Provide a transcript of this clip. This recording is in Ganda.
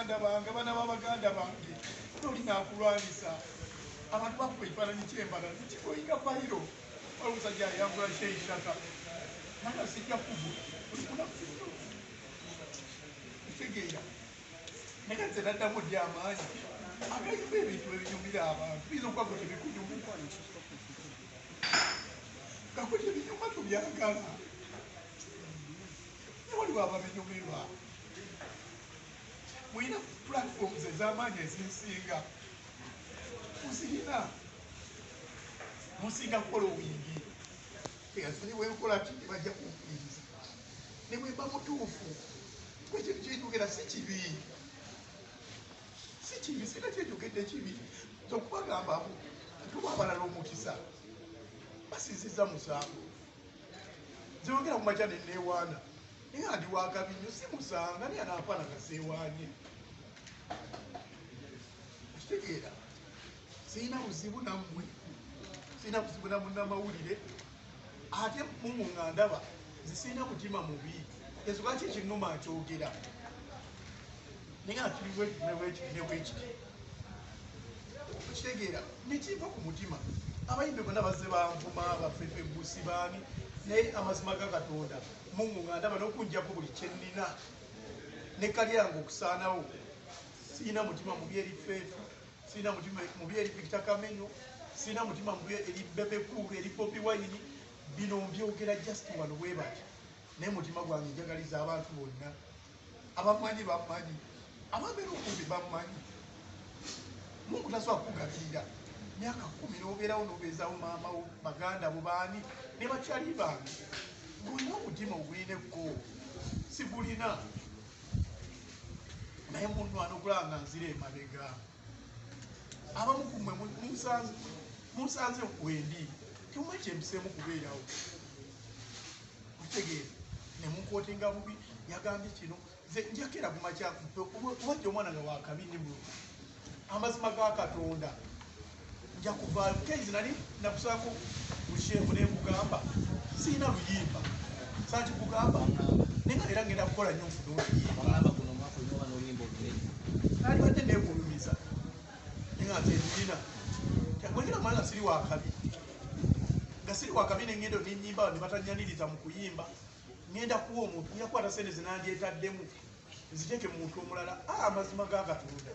baganda bange bana babaganda bange tolina akulwanisa abantu bakuba ekifaananyi kyembala nikikoyinga fayiro wali omusajja ayambula sheishaka nanga sijja kuvu olikunakuno kitegeera naye nze naddamu ddi amaanyi agayimba ebintu ebinyumira abantu biyinza okuba gwe tebikunyumira gakwe tebinyuma tubyagala waliwo ababinyumirwa mulina platforms ez'amaanyi ezinsinga muzirina musinga kukola obuyingi egasozi bwenkola ti tebajja kumpuliriza ne bwemba mutuufu kwekintu kyejogera si kibi sina kyejogedde kibi zokubagambamu tuba abalala omukisa basinziza musango zeyogera kumakya neneewaana naye andi wakabinyo si musanga naye anafaana kaseewaanye okitegeera sirina buzibu nammwe sirina buzibu na munnamawulire ate mumuŋŋa ndaba nze sirina mutima mubi ensonga ki ekinnuma akyogera naye atiriwekiti okitegeera nekiva ku mutima abayimbi bonna bazze banvuma bafefe busi baani naye amazima ga Katonda mumuŋŋa ndaba n'okunjako buli kyennina ne kalyange okusaanawo sirina mutima mubi eri feefu sirina mutima mubi eri Victor Kamenyo sirina mutima mubi eri Bebe Cool eri Bobi Wine bino mbyogera just wano bwe bati naye mutima gwange njagaliza abantu bonna abamanyi bamanyi ababeera okumbi bamanyi Mungu tasobola kukugabirira myaka 10 n'obeerawo n'obeezaawo maama wo baganda bo baani ne bakyali bange ng'olina omutima ogulinekko sigulina naye munnwana okulaba nga nzira emabega abamu ku mmwe munsanze wendi temumanyi kyempiseemu kubeerawo okitegeera ne munkootinga bubi yagambye kino nze njakera ku makya obajja omwana nga wakabini mu amazima ga Katonda nja kuvaayo mukeizi nali nakusaako busheefu ne nkugamba sirina luyimba saakikugamba naye nga era ngenda kukola nnyo nfuna oluyimba nalibadde neekulumiza naye nga nze ndina bwekira mwana siri wakabi nga siri wakabi nengendo nenyimba ne batanyaniriza mu kuyimba ngenda kuwa omuntu yakwata sente zinandyetaddemu nziteeke mu muntu omulala amazima ga Katonda.